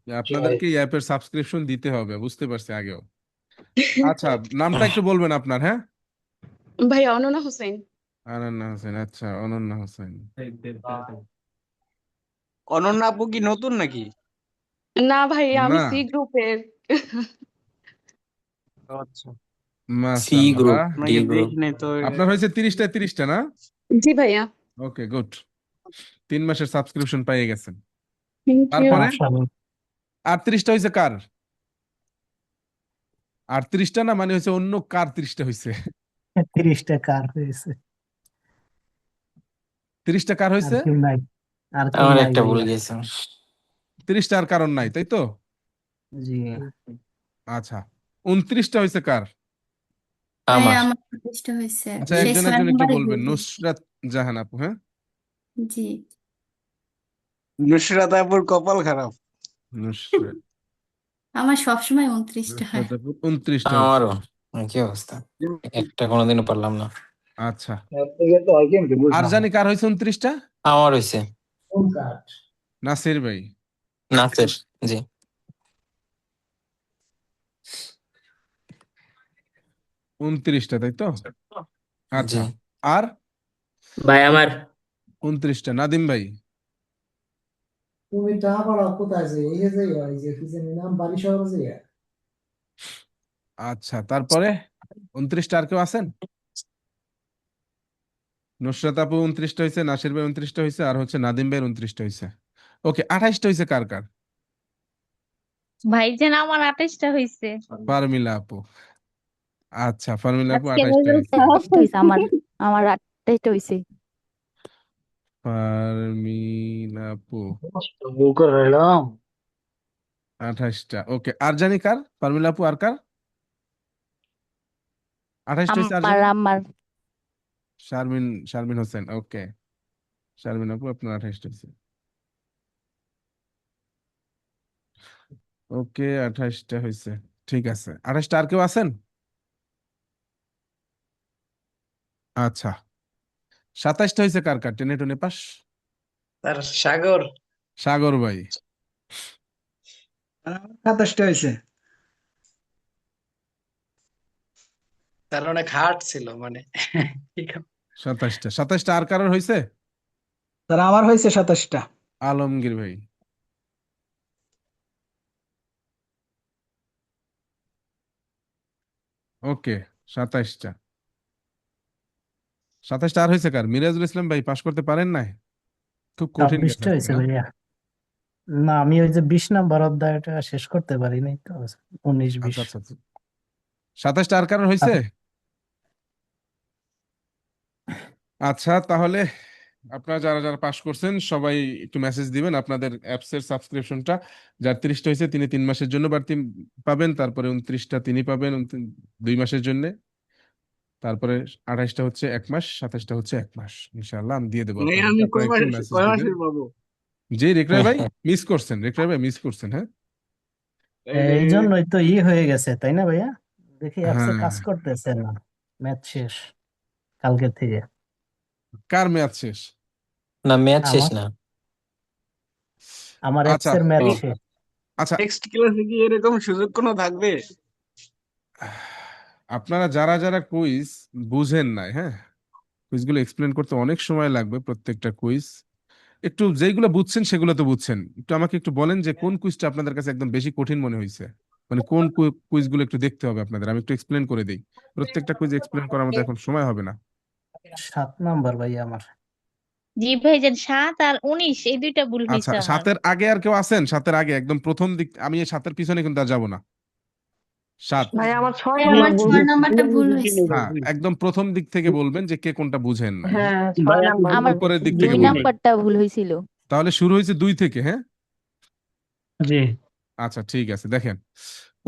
যে আপনাদেরকে এই অ্যাপের সাবস্ক্রিপশন দিতে হবে, বুঝতে পারছি আগেও। আচ্ছা, নামটা একটু বলবেন আপনার, হ্যাঁ? ভাইয়া অনন্য হোসেন। অনন্যা হোসেন, আচ্ছা অনন্যা হোসেন। অনন্যা আপু কি নতুন নাকি না ভাইয়া আমি না, সি গ্রুপের। আচ্ছা সি গ্রুপ, মাশাআল্লাহ। ডি আপনাকে গ্রুপ। দেখি নাই তো আপনার হয়েছে 30টা না? জি ভাইয়া। ওকে, গুড। 3 মাসের সাবস্ক্রিপশন পেয়ে গেছেন। Thank you. তারপরে মাশাআল্লাহ 38টা হয়েছে কার? 38টা না, মানে হয়েছে অন্য কার 30টা হয়েছে? 30টা কার হয়েছে? 30টা কার আর হয়েছে? কেউ নাই, আর কেউ আমার নাই একটা ভুল ভাইয়া। গেছে। 30টা আর কারণ নাই, তাই তো? জি আচ্ছা, 29টা হয়েছে কার? ভাইয়া আমার আমার 29টা হয়েছে আচ্ছা, সেই একজন 6 একজন একটু নাম্বারই বলবেন। বলবেন। নুসরাত জাহান আপু, হ্যাঁ? জি নুসরাত আপুর কপাল খারাপ। নুসরাত আমার সবসময় 29টা হয়। নুসরাত আপু 29টা হয়েছে। আমারও কি অবস্থা, একটা কোনোদিনও পারলাম না। আচ্ছা, এর থেকে তো হয় কেমন আর বুঝলাম জানি কার হয়েছে 29টা? আমার হয়েছে নাসির ভাই। নাচের। জি 29টা, তাই তো? জি আচ্ছা, আর ভাই আমার 29টা নাদিম ভাই। তুমি টাকাপাড়া কোথায় যে এই যে এই যে কি জানি নাম বাড়ি শহর যে আচ্ছা, তারপরে 29টা আর কেউ আছেন? নুসরাত আপু 29টা হয়েছে, নাসির ভাই 29টা হয়েছে, আর হচ্ছে নাদিম ভাই 29টা হয়েছে। ওকে, 28টা হয়েছে কার কার? ভাইজান আমার 28টা হইছে। ফারমিলা আপু। আচ্ছা, ফারমিলা আপু আজকে 28টা রেজাল্ট হয়েছে। হইছে আমার 28টা হইছে। ফারমিলা আপু ভুল করে রইলাম 28টা। ওকে, আর জানি কার? ফারমিলা আপু আর কার? 28টা হয়েছে, আর জানি? আমার শারমিন, শারমিন হোসেন। ওকে, শারমিন আপু আপনার 28টা হয়েছে। ওকে, 28টা হয়েছে। ঠিক আছে, 28টা আর কেউ আছেন? আচ্ছা, 27টা হয়েছে কার কার? টেনে টুনে পাস। তার সাগর। সাগর ভাই। 27টা হয়েছে। তার অনেক হার্ট ছিল মানে। 27টা। 27টা আর কারোর হয়েছে? তার আমার হয়েছে 27টা। আলমগীর ভাই। ওকে, 27টা। 27টা আর হয়েছে কার? মিরাজুল ইসলাম ভাই পাস করতে পারেন নাই? খুব কঠিন গেছে 26টা আজকে হয়েছে না? ভাইয়া। না আমি ওই যে 20 নাম্বার অধ্যায়টা শেষ করতে পারি নাই তো 19-20। আচ্ছা আচ্ছা আচ্ছা। 27টা আর কারোর হয়েছে? আচ্ছা, তাহলে আপনারা যারা যারা পাস করছেন সবাই একটু মেসেজ দিবেন। আপনাদের অ্যাপস এর সাবস্ক্রিপশনটা, যার 30টা হয়েছে তিনি 3 মাসের জন্য বাড়তি পাবেন, তারপরে 29টা তিনি পাবেন 2 মাসের জন্য, তারপরে 28টা হচ্ছে 1 মাস, 27টা হচ্ছে 1 মাস। ইনশাআল্লাহ আমি দিয়ে দেবো আপনাদেরকে, আপনারা একটু মেসেজ কয় দিবেন। মাসের পাবো? জি, রেকরাই ভাই মিস করছেন, রেকরাই ভাই মিস করছেন, হ্যাঁ? এই জন্যই তো হয়ে গেছে তাই না ভাইয়া? দেখি অ্যাপসে হ্যাঁ, কাজ করতেছে না। ম্যাথ শেষ কালকে থেকে। কার ম্যাথ শেষ? না, ম্যাচ শেষ আমার না। আমার আচ্ছা, অ্যাপসের ম্যাথ ও শেষ। আচ্ছা, নেক্সট ক্লাসে কি এরকম সুযোগ কোনো থাকবে? আপনারা যারা যারা কুইজ বুঝেন নাই, হ্যাঁ, কুইজগুলো এক্সপ্লেন করতে অনেক সময় লাগবে প্রত্যেকটা কুইজ। একটু যেইগুলো বুঝছেন সেগুলো তো বুঝছেন, একটু আমাকে একটু বলেন যে কোন কুইজটা আপনাদের কাছে একদম বেশি কঠিন মনে হয়েছে, মানে কোন কুইজগুলো একটু দেখতে হবে আপনাদের, আমি একটু এক্সপ্লেন করে দিই। প্রত্যেকটা কুইজ এক্সপ্লেন করার মতো এখন সময় হবে না। 7 নাম্বার ভাইয়া আমার। জি ভাইজান 7 আর 19 এই দুইটা ভুল আচ্ছা, হইছে আমার। 7-এর আগে আর কেউ আছেন? 7-এর আগে একদম প্রথম দিক, আমি এই 7-এর পিছনে কিন্তু আর যাবো না। 7, ভাই আমার 6 ভাই, নাম্বার আমার ভুল 6 হয়েছে। নাম্বারটা ভুল হয়েছে। হ্যাঁ, একদম প্রথম দিক থেকে বলবেন যে কে কোনটা বুঝেন নাই, হ্যাঁ? হ্যাঁ 6 নাম্বার আমার উপরের দিক 2 থেকে বলবেন। নাম্বারটা ভুল হইছিল। তাহলে শুরু হয়েছে 2 থেকে, হ্যাঁ? জি আচ্ছা, ঠিক আছে, দেখেন।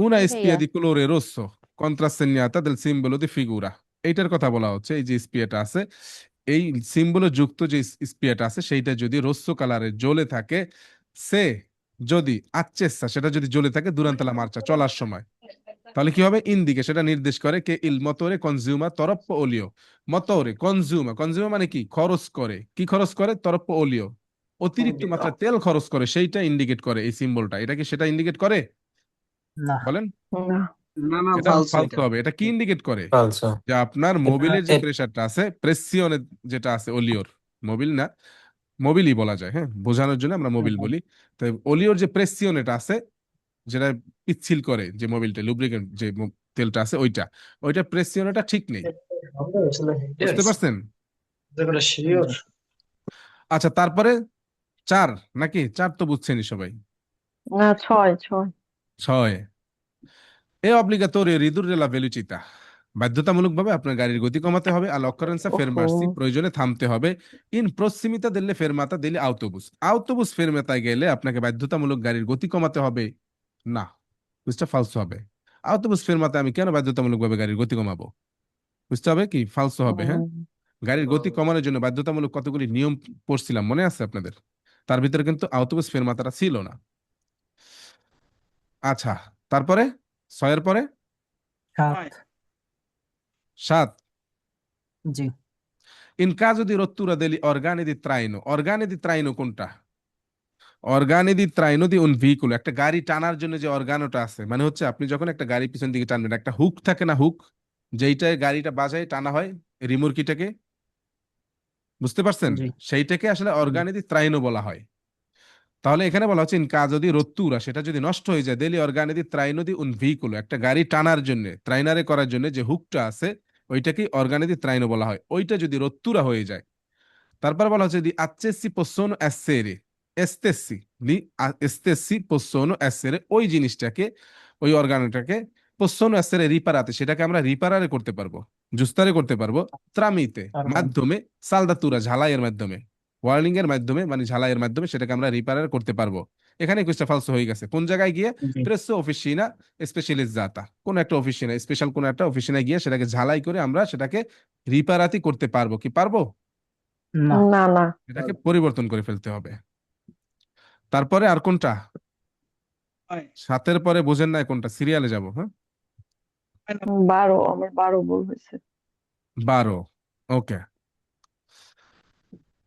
Una জি spia ভাইয়া। di colore rosso contrassegnata del simbolo di figura, এইটার কথা বলা হচ্ছে। এই যে স্পিয়াটা আছে, এই সিম্বল যুক্ত যে স্পিয়াটা আছে সেইটা যদি রোস্সো কালারে জ্বলে থাকে, সে যদি আচ্চেসা, সেটা যদি জ্বলে থাকে durante la marcia, চলার সময়, তাহলে কি হবে? ইন্দিকে, সেটা নির্দেশ করে কে ইল মতরে কনজিউমা তরপ্পো ওলিও। মতরে কনজিউমা, কনজিউমা মানে কি? খরচ করে। কি খরচ করে? তরপ্পো ওলিও, অতিরিক্ত মাত্রা তেল খরচ করে, সেইটা ইন্ডিকেট করে এই সিম্বলটা। এটা কি সেটা ইন্ডিকেট করে? না বলেন। না না না, এটা ফালতু ফালতু এটা। হবে। এটা কি ইন্ডিকেট করে? ফালসো। যে আপনার মোবিলের যে প্রেসারটা আছে, প্রেসিয়নে যেটা আছে ওলিওর, মোবিল না, মোবিলই বলা যায়, হ্যাঁ, বোঝানোর জন্য আমরা মোবিল বলি। তাই ওলিওর যে প্রেসিয়ন এটা আছে, যেটা পিচ্ছিল করে যে মোবিলটা, লুব্রিকেন্ট যে তেলটা আছে, ওইটা ওইটা প্রেসিয়নটা ঠিক নেই। বুঝতে পারছেন? আচ্ছা, তারপরে 4 নাকি? 4 তো বুঝছেনই সবাই। না 6 6 এ অব্লিগাতোরিও রিদুরে লা ভেলোচিতা, বাধ্যতামূলকভাবে আপনার গাড়ির গতি কমাতে হবে। আল অকারেন্সা ওহো ফেরমার্সি, প্রয়োজনে থামতে হবে। ইন প্রসিমিতা দেলে ফেরমাতা দেলে আউটোবুস, আউটোবুস ফেরমাতায় গেলে আপনাকে বাধ্যতামূলক গাড়ির গতি কমাতে হবে না। বুঝটা ফালসো হবে। আউটোবুস ফেরমাতে আমি কেন বাধ্যতামূলকভাবে গাড়ির গতি কমাবো? বুঝতে হবে কি ফালসো হবে, হ্যাঁ। হুম। গাড়ির গতি কমানোর জন্য বাধ্যতামূলক কতগুলি নিয়ম পড়ছিলাম, মনে আছে আপনাদের? তার ভিতরে কিন্তু আউটোবুস ফেরমাতাটা ছিল না। আচ্ছা, তারপরে 6 এর পরে 7। 7। জি। In caso di rottura degli organi di traino, organi di traino কোনটা? অর্গানি দি ত্রাইনো দি উন ভেহিকুল, একটা গাড়ি টানার জন্য যে অর্গানোটা আছে, মানে হচ্ছে আপনি যখন একটা গাড়ি পিছন দিকে টানবেন, একটা হুক থাকে না, হুক যেইটায় গাড়িটা বাজায় টানা হয় রিমোর্কিটাকে, বুঝতে পারছেন? জি। সেইটাকে আসলে জি। অর্গানি দি ত্রাইনো বলা হয়। তাহলে এখানে বলা হচ্ছে ইন কাজো দি রত্তুরা, সেটা যদি নষ্ট হয়ে যায়, দেলি অর্গানি দি ত্রাইনো দি উন ভেহিকুল, একটা গাড়ি টানার জন্য ত্রাইনারে করার জন্য যে হুকটা আছে ওইটাকে অর্গানি দি ত্রাইনো বলা হয়, ওইটা যদি রত্তুরা হয়ে যায়। তারপর বলা হচ্ছে দি accessi possono essere estessi দি estessi possono essere, ওই জিনিসটাকে, ওই অর্গানটাকে possono essere riparate, সেটাকে আমরা রিপারারে করতে পারবো, জুস্তারে করতে পারবো, tramite আর মাধ্যমে, saldatura ঝালাইয়ের মাধ্যমে, ওয়ার্নিং এর মাধ্যমে, মানে ঝালাইয়ের মাধ্যমে সেটাকে আমরা রিপারার করতে পারবো। এখানে কুইজটা ফালসো হয়ে গেছে। কোন জায়গায় গিয়ে? জি। প্রেসো অফিসিনা স্পেশালিজাতা, কোন একটা অফিসিনা, স্পেশাল কোন একটা অফিসিনা গিয়ে সেটাকে ঝালাই করে আমরা সেটাকে রিপারাতি করতে পারবো কি পারবো? না। না না, এটাকে পরিবর্তন করে ফেলতে হবে। তারপরে আর কোনটা? 7 পরে বোঝেন না কোনটা, সিরিয়ালে যাব, হ্যাঁ। 12 আমার 12 ভুল হয়েছে। 12, ওকে।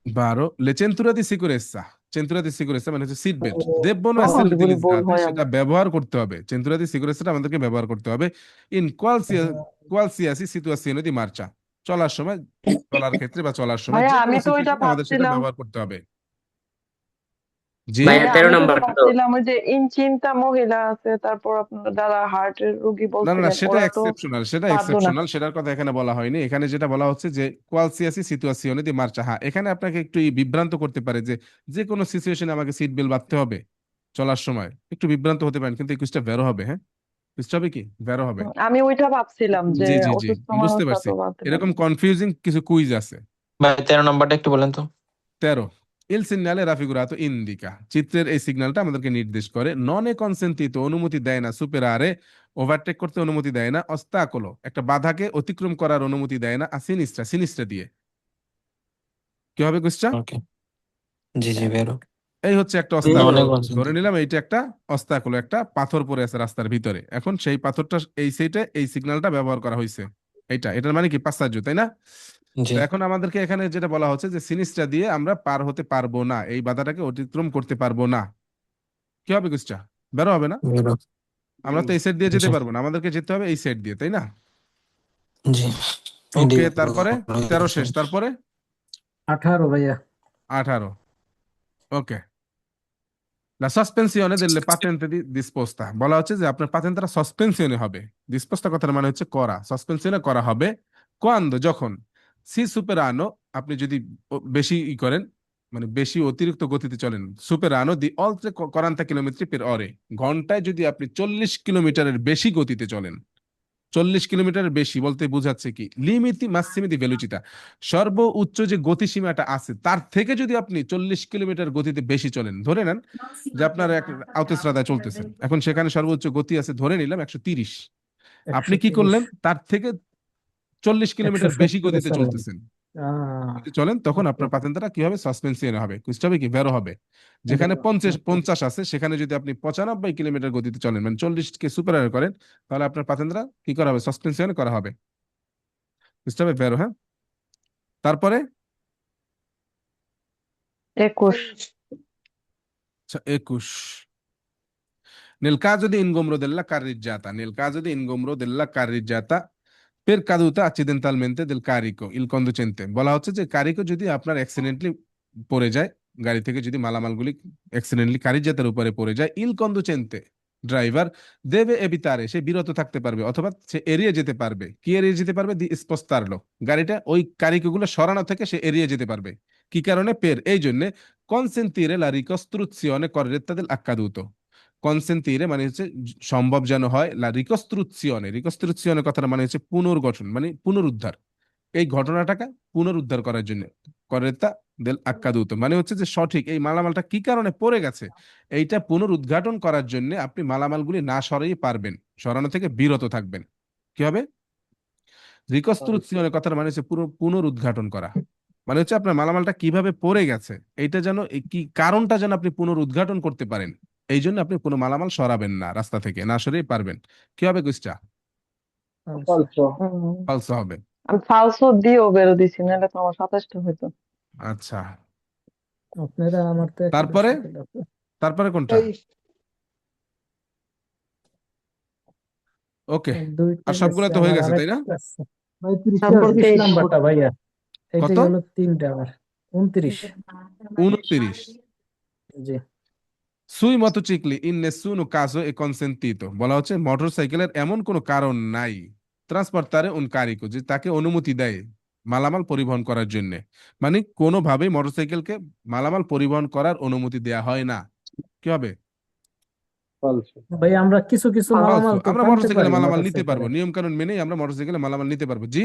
12 le centura di sicurezza, centura di sicurezza মানে হচ্ছে সিট বেল্ট, debbono essere সবগুলি ভুল utilizzate, হয় সেটা আমার। ব্যবহার করতে হবে, centura di sicurezza আমাদেরকে ব্যবহার করতে হবে in qualsiasi situazione di marcia, চলার সময়, চলার ক্ষেত্রে বা চলার সময় ভাইয়া যে আমি কোনো তো ওইটা সিচুয়েশনে আমাদের সেটা ভাবছিলাম, ব্যবহার করতে হবে। জি, ভাইয়া ভাইয়া 13 আমি তো ওটা নাম্বার তো ভাবছিলাম ওই যে ইনচিন্তা মহিলা আছে, তারপর আপনার যারা হার্টের রোগী না না না, বলছিলেন সেটা ওরা তো এক্সেপশনাল, সেটা পারতো না। এক্সেপশনাল, সেটার কথা এখানে বলা হয়নি। এখানে যেটা বলা হচ্ছে যে কোয়ালসিয়াসি সিচুয়েশনে দি মার্চা, হ্যাঁ এখানে আপনাকে একটু বিভ্রান্ত করতে পারে যে যে কোনো সিচুয়েশনে আমাকে সিট বেল্ট বাঁধতে হবে চলার সময়, একটু বিভ্রান্ত হতে পারেন, কিন্তু এই কুইজটা বেরো হবে, হ্যাঁ কুইজটা হবে কি বেরো হবে। আমি ওইটা ভাবছিলাম যে জি জি জি, অসুস্থ বুঝতে মানুষরা পারছি। তো বাঁধতে এরকম পারবে। কনফিউজিং কিছু কুইজ আছে। ভাই 13 নাম্বারটা একটু বলেন তো। 13 il segnale raffigurato indica, চিত্রের এই সিগন্যালটা আমাদেরকে নির্দেশ করে, নন এ কনসেন্টিতো অনুমতি দেয় না, সুপেরারে ওভারটেক করতে অনুমতি দেয় না, অস্তাকলো একটা বাধাকে অতিক্রম করার অনুমতি দেয় না, সিনিস্ট্রা সিনিস্ট্রা দিয়ে কি হবে কুইজটা? ওকে। জি জি বেরো। এই হচ্ছে একটা নন অস্তাকলো, এ ধরে কনসেন্ট্রেট। নিলাম এইটা একটা অস্তাকলো, একটা পাথর পড়ে আছে রাস্তার ভিতরে, এখন সেই পাথরটা এই সাইডে এই সিগন্যালটা ব্যবহার করা হয়েছে, এটার মানে কি পাশ্চার্য, তাই না? জি তো এখন আমাদেরকে এখানে যেটা বলা হচ্ছে যে সিনিসটা দিয়ে আমরা পার হতে পারবো না, এই বাধাটাকে অতিক্রম করতে পারবো না, কি হবে কুইজটা বেরো হবে না? বেরো। আমরা তো এই সাইড দিয়ে যেতে জি পারবো না, আমাদেরকে যেতে হবে এই সাইড দিয়ে, তাই না? জি। ওকে, তারপরে 13 শেষ, তারপরে 18 ভাইয়া। 18, ওকে। La sospensione delle patente disposta, বলা হচ্ছে যে আপনার পাতেন্টটা সাসপেনশনে হবে। ডিসপোস্তা কথার মানে হচ্ছে করা, সাসপেনশনে করা হবে কোয়ান্দো যখন সি সুপেরানো, আপনি যদি বেশি করেন, মানে বেশি অতিরিক্ত গতিতে চলেন, সুপেরানো দি অলট্রে 40 কিলোমিটার পের অরে, ঘন্টায় যদি আপনি 40 কিলোমিটারের বেশি গতিতে চলেন, 40 কিলোমিটারের বেশি বলতে বোঝাচ্ছে কি লিমিটি মাসিমি দি ভেলোচিতা, সর্বোচ্চ যে গতিসীমাটা আছে তার থেকে যদি আপনি 40 কিলোমিটার গতিতে বেশি চলেন, ধরে নেন যে আপনার এক আউতোস্ট্রাদায় চলতেছেন, এখন সেখানে সর্বোচ্চ গতি আছে ধরে নিলাম 130, আপনি কি 130। করলেন তার থেকে 40 কিলোমিটার বেশি 170 গতিতে চলেন। চলতেছেন, যদি চলেন তখন আপনার পাতেন্টটা কি হবে? সাসপেনশনে হবে, কুইজটা হবে কি বেরো হবে। যেখানে 50 আছে সেখানে যদি আপনি 95 কিলোমিটার গতিতে চলেন, মানে 40 কে সুপার করেন, তাহলে আপনার পাতেন্টটা কি করা হবে? সাসপেনশনে করা হবে, কুইজটা হবে বেরো, হ্যাঁ। তারপরে 21 21 nel caso di ingombro della carreggiata, nel caso di ingombro della carreggiata per caduta accidentalmente del carico il conducente, বলা হচ্ছে যে কারিকো যদি আপনার অ্যাক্সিডেন্টলি পড়ে যায়, গাড়ি থেকে যদি মালামালগুলি অ্যাক্সিডেন্টলি কারিজ্জাতের উপরে পড়ে যায়, ইল কন্ডুচেন্তে ড্রাইভার দেবে এবিতারে, সে বিরত থাকতে পারবে অথবা সে এড়িয়ে যেতে পারবে, কি এড়িয়ে যেতে পারবে? দি স্পস্তারলো, গাড়িটা ওই কারিকোগুলো সরানো থেকে সে এড়িয়ে যেতে পারবে, কি কারণে? পের এই জন্য কনসেন্তিরে লা রিকস্ট্রুzione corretta del accaduto, কনসেন্তিরে মানে হচ্ছে সম্ভব যেন হয়, লা রিকস্ট্রুzione, রিকস্ট্রুzione কথাটা মানে হচ্ছে পুনর্গঠন, মানে পুনরুদ্ধার, এই ঘটনাটাকে পুনরুদ্ধার করার জন্য, করেতা দেল আক্কাদুত মানে হচ্ছে যে সঠিক এই মালামালটা কি কারণে পড়ে গেছে এইটা পুনরুদ্ঘাটন করার জন্য আপনি মালামালগুলি না সরাই পারবেন, সরানো থেকে বিরত থাকবেন, কি হবে? রিকনস্ট্রাকশনের কথার মানে হচ্ছে পুরো পুনরুদ্ঘাটন করা, মানে হচ্ছে আপনার মালামালটা কিভাবে পড়ে গেছে এইটা যেন কি কারণটা যেন আপনি পুনরুদ্ঘাটন করতে পারেন, এই জন্য আপনি কোনো মালামাল সরাবেন না রাস্তা থেকে, না সরিয়ে পারবেন। কি হবে কুইজটা? falso, ফালসো হবে। আমি ফালসো দিয়েও বেরো দিছি, নাহলে তো আমার 27টা হইতো। আচ্ছা, আপনারা আমার তো একটা তারপরে দর্শকের আছে। তারপরে কোনটা? ওকে, দুইটা আর সবগুলো গেছে, তো হয়ে আমার গেছে তাই না? আরেকটা আছে। ভাই 30 তারপর আছে। 23 নাম্বারটা ভাইয়া, এইটাই কত? হলো 3টা আমার, 29। 29। জি। সুই মতোচিকলি ইন নেসুনো কাজো এ কনসেন্টিতো, বলা হচ্ছে মোটরসাইকেলের এমন কোনো কারণ নাই ট্রান্সপোর্টারে উন কারিকো, যে তাকে অনুমতি দেয় মালামাল পরিবহন করার জন্য, মানে কোনোভাবেই মোটরসাইকেলকে মালামাল পরিবহন করার অনুমতি দেয়া হয় না। কি হবে? falso, ভাই আমরা কিছু কিছু ফালসো। মালামাল তো আমরা টানতে মোটরসাইকেলে পারি মালামাল নিতে পারবো, মোটরসাইকেলে। নিয়ম কানুন মেনেই আমরা মোটরসাইকেলে মালামাল নিতে পারবো। জি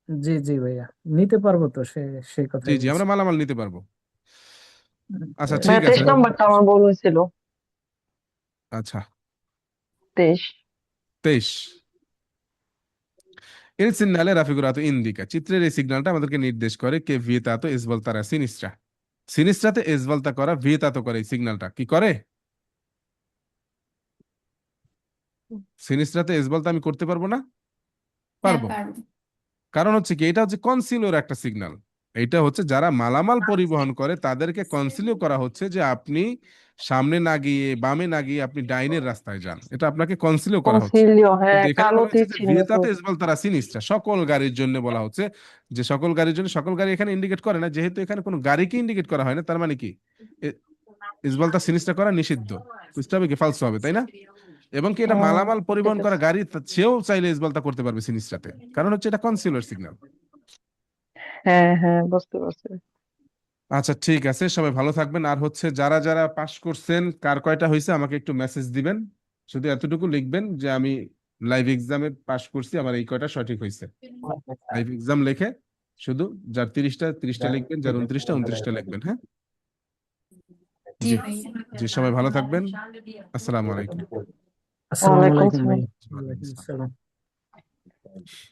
জি জি ভাইয়া, নিতে পারবো তো, সেই জি কথাই জি বলছি। আমরা মালামাল নিতে পারবো। আচ্ছা ঠিক ভাইয়া আছে। 23 নাম্বারটা আমার ভুল হয়েছিল। আচ্ছা 23। 23। Il segnale raffigurato indica, চিত্রের এই সিগন্যালটা আমাদেরকে নির্দেশ করে কে vietato e svoltare a sinistra, সিনিস্ট্রাতে এসভলতা করা, vietato করে, এই সিগন্যালটা কি করে? সিনিস্ট্রাতে এসভলতা আমি করতে পারবো না? হ্যাঁ পারবো। পারবো। কারণ হচ্ছে কি, এটা হচ্ছে কনসিলিওর একটা সিগন্যাল। এটা হচ্ছে যারা মালামাল পরিবহন করে তাদেরকে কনসিলিও করা হচ্ছে যে আপনি সামনে না গিয়ে বামে না গিয়ে আপনি ডাইনের রাস্তায় যান, এটা আপনাকে কনসিলিও করা হচ্ছে। কনসিলিও, হ্যাঁ, কিন্তু এখানে কালো বলা হচ্ছে তীর যে চিহ্ন তো। ভিয়েতাতে এসবলতারা সিনিস্ট্রা, সকল গাড়ির জন্য বলা হচ্ছে, যে সকল গাড়ির জন্য, সকল গাড়ি এখানে ইন্ডিকেট করে না, যেহেতু এখানে কোনো গাড়িকে ইন্ডিকেট করা হয় না, তার মানে কি ইসবলতা সিনিস্ট্রা করা নিষিদ্ধ, বুঝতে হবে কি ফালসো হবে, তাই না? এবং কি এটা মালামাল ঠিক পরিবহন করা আছে। গাড়ি, সেও চাইলে ইসবলতা করতে পারবে সিনিস্ট্রাতে, কারণ হচ্ছে এটা কনসিলার সিগন্যাল। হ্যাঁ হ্যাঁ, বুঝতে পারছি। আচ্ছা ঠিক আছে, সবাই ভালো থাকবেন। আর হচ্ছে যারা যারা পাস করছেন, কার কয়টা হয়েছে আমাকে একটু মেসেজ দিবেন, শুধু এতটুকু লিখবেন যে আমি লাইভ এক্সামে পাস করছি, আমার এই কয়টা সঠিক হয়েছে। লাইভ এক্সাম লিখে শুধু যার 30টা লিখবেন, যার 29টা লিখবেন। হ্যাঁ জি জি ভাইয়া। জি, সবাই ভালো থাকবেন। আসসালামু আলাইকুম। আসসালামু ওয়ালাইকুম আলাইকুম সালাম। ভাই। ওয়ালাইকুম আসসালাম।